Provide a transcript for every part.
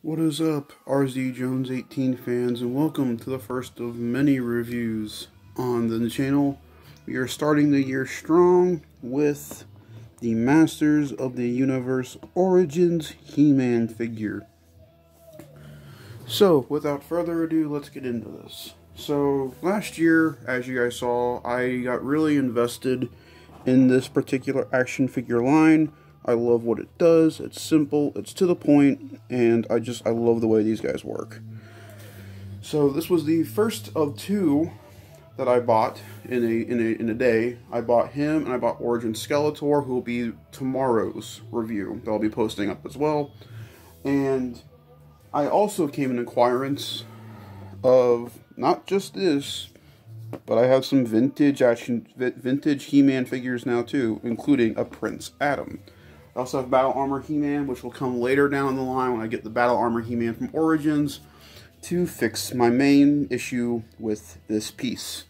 What is up, RZ Jones 18 fans, and welcome to the first of many reviews on the channel. We are starting the year strong with the Masters of the Universe Origins He-Man figure. So, without further ado, let's get into this. So, last year, as you guys saw, I got really invested in this particular action figure line. I love what it does, it's simple, it's to the point, and I love the way these guys work. So this was the first of two that I bought in a day. I bought him and I bought Origin Skeletor, who will be tomorrow's review that I'll be posting up as well. And I also came in acquirance of not just this, but I have some vintage He-Man figures now too, including a Prince Adam. I also have Battle Armor He-Man, which will come later down the line when I get the Battle Armor He-Man from Origins to fix my main issue with this piece.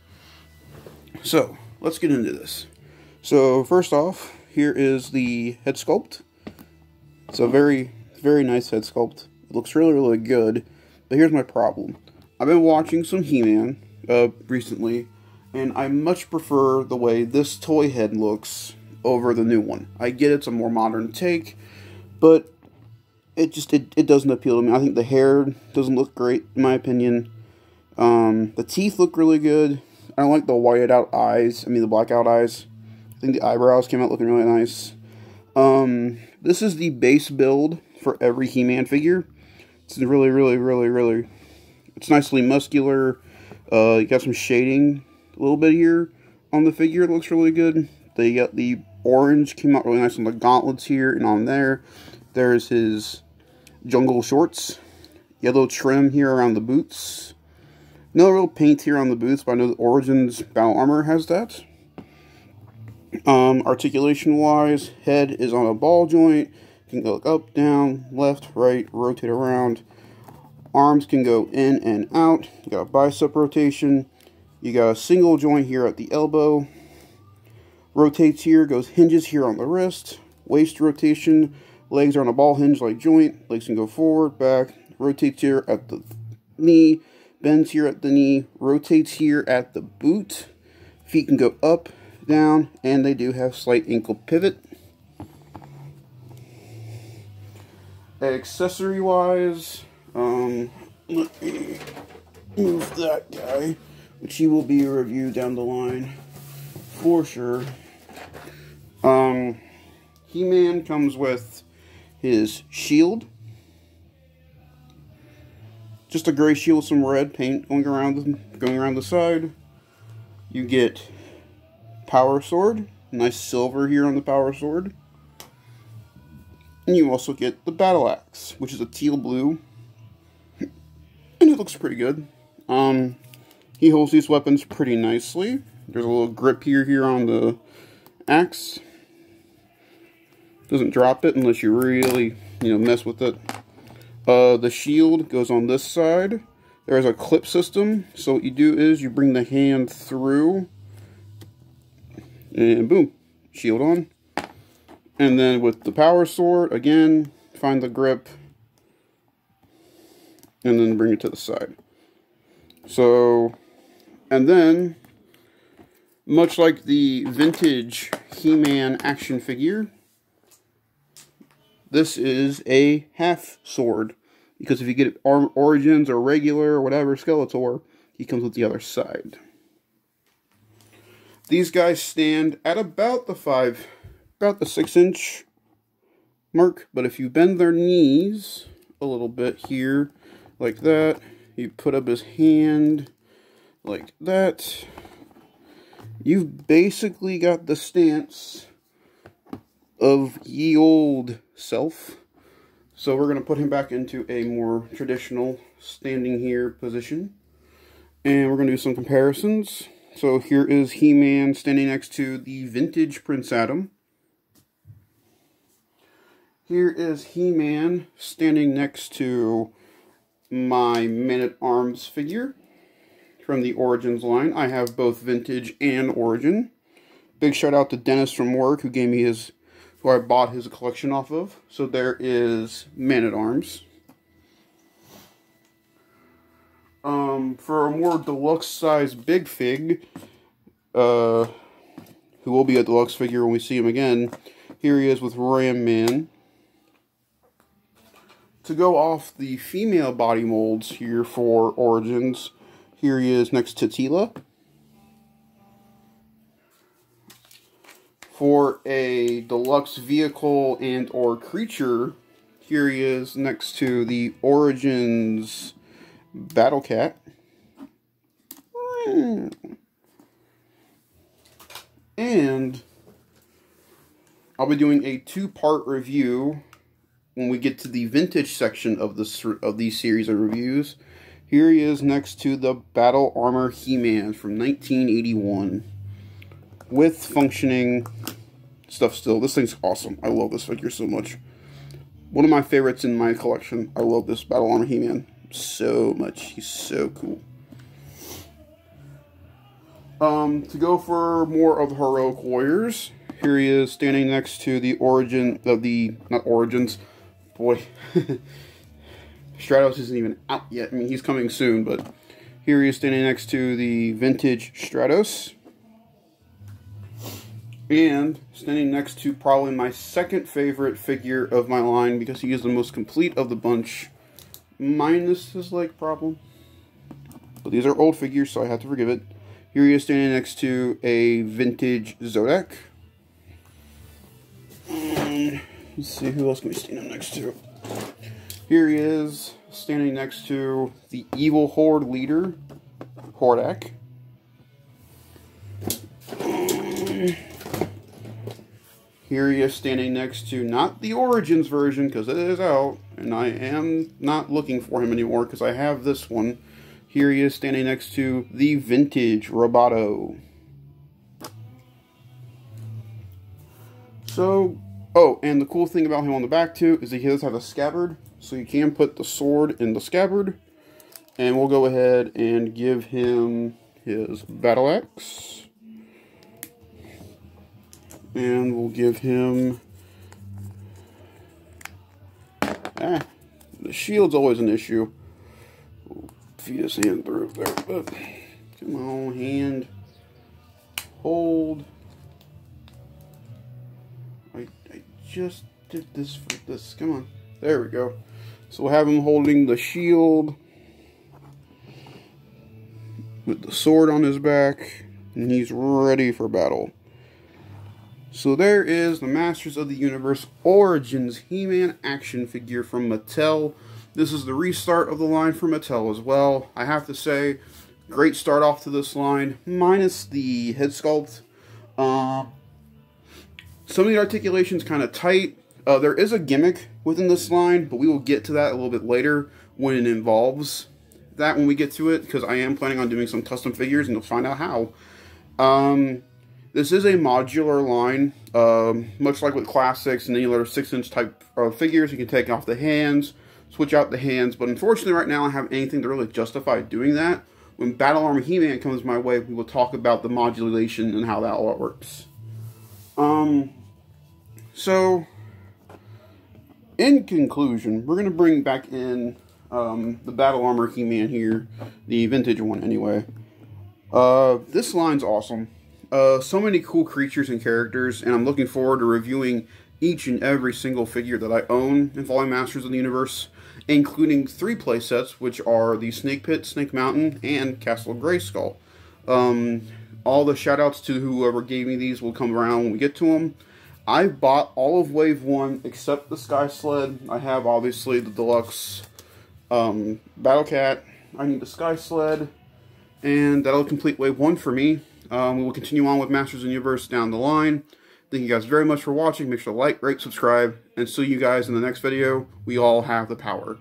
So, let's get into this. So, first off, here is the head sculpt. It's a very, very nice head sculpt. It looks really, really good. But here's my problem. I've been watching some He-Man recently, and I much prefer the way this toy head looks over the new one. I get it's a more modern take, but it doesn't appeal to me. I think the hair doesn't look great, in my opinion. The teeth look really good. I don't like the whited out eyes. I mean, the black out eyes. I think the eyebrows came out looking really nice. This is the base build for every He-Man figure. It's really, it's nicely muscular. You got some shading a little bit here on the figure. It looks really good. They got the orange came out really nice on the gauntlets here and on there. There's his jungle shorts. Yellow trim here around the boots. No real paint here on the boots, but I know the Origins Battle Armor has that. Articulation wise, head is on a ball joint. Can go up, down, left, right, rotate around. Arms can go in and out. You got a bicep rotation. You got a single joint here at the elbow. Rotates here, hinges here on the wrist. Waist rotation. Legs are on a ball hinge like joint. Legs can go forward, back. Rotates here at the knee. Bends here at the knee. Rotates here at the boot. Feet can go up, down, and they do have slight ankle pivot. Accessory wise, let me move that guy, which he will be a review down the line for sure. He-Man comes with his shield, just a gray shield with some red paint going around the side. You get power sword, nice silver here on the power sword. And you also get the battle axe, which is a teal blue, and it looks pretty good. He holds these weapons pretty nicely. There's a little grip here on the axe. Doesn't drop it unless you really, mess with it. The shield goes on this side. There's a clip system, so what you do is you bring the hand through, and boom, shield on. And then with the power sword, again, find the grip, and then bring it to the side. So, and then, much like the vintage He-Man action figure, this is a half sword. Because if you get Origins or regular or whatever Skeletor, he comes with the other side. These guys stand at about the 6-inch mark. But if you bend their knees a little bit here, like that, you put up his hand like that, you've basically got the stance of ye old self. So we're going to put him back into a more traditional standing here position. And we're going to do some comparisons. So here is He-Man standing next to the vintage Prince Adam. Here is He-Man standing next to my Man-at-Arms figure from the Origins line. I have both vintage and Origin. Big shout out to Dennis from work who gave me who I bought his collection off of. So there is Man-at-Arms. For a more deluxe size big fig, who will be a deluxe figure when we see him again, here he is with Ram Man. To go off the female body molds here for Origins, here he is next to Tila. For a deluxe vehicle and or creature, here he is next to the Origins Battle Cat. And I'll be doing a two-part review when we get to the vintage section of these series of reviews. Here he is next to the Battle Armor He-Man from 1981. With functioning stuff still. This thing's awesome. I love this figure so much. One of my favorites in my collection. I love this Battle Armor He-Man so much. He's so cool. To go for more of the Heroic Warriors, here he is standing next to the not Origins, boy, Stratos isn't even out yet. I mean, he's coming soon, but here he is standing next to the vintage Stratos. And standing next to probably my second favorite figure of my line, because he is the most complete of the bunch, minus his leg problem. But these are old figures, so I have to forgive it. Here he is standing next to a vintage Zodak. Let's see, who else can we stand him next to? Here he is standing next to the evil Horde leader, Hordak. Here he is standing next to, not the Origins version, because it is out, and I am not looking for him anymore, because I have this one. Here he is standing next to the vintage Roboto. So, oh, and the cool thing about him on the back, too, is that he does have a scabbard, so you can put the sword in the scabbard. And we'll go ahead and give him his battle axe. And we'll give him... the shield's always an issue. We'll feed his hand through there, but... Come on, hand. Hold. I just did this for this. Come on. There we go. So we'll have him holding the shield. With the sword on his back. And he's ready for battle. So there is the Masters of the Universe Origins He-Man action figure from Mattel. This is the restart of the line for Mattel as well. I have to say, great start off to this line, minus the head sculpt. Some of the articulation's kind of tight. There is a gimmick within this line, but we will get to that a little bit later when it involves that when we get to it, because I am planning on doing some custom figures, and you'll find out how. This is a modular line, much like with classics and any other 6-inch type figures. You can take off the hands, switch out the hands, but unfortunately right now I don't have anything to really justify doing that. When Battle Armor He-Man comes my way, we will talk about the modulation and how that all works. So, in conclusion, we're going to bring back in the Battle Armor He-Man here, the vintage one anyway. This line's awesome. So many cool creatures and characters, and I'm looking forward to reviewing each and every single figure that I own involving Masters of the Universe, including 3 playsets, which are the Snake Pit, Snake Mountain, and Castle Grayskull. All the shoutouts to whoever gave me these will come around when we get to them. I bought all of Wave 1 except the Sky Sled. I have, obviously, the Deluxe Battle Cat. I need the Sky Sled, and that'll complete Wave 1 for me. We will continue on with Masters of the Universe down the line. Thank you guys very much for watching. Make sure to like, rate, subscribe, and see you guys in the next video. We all have the power.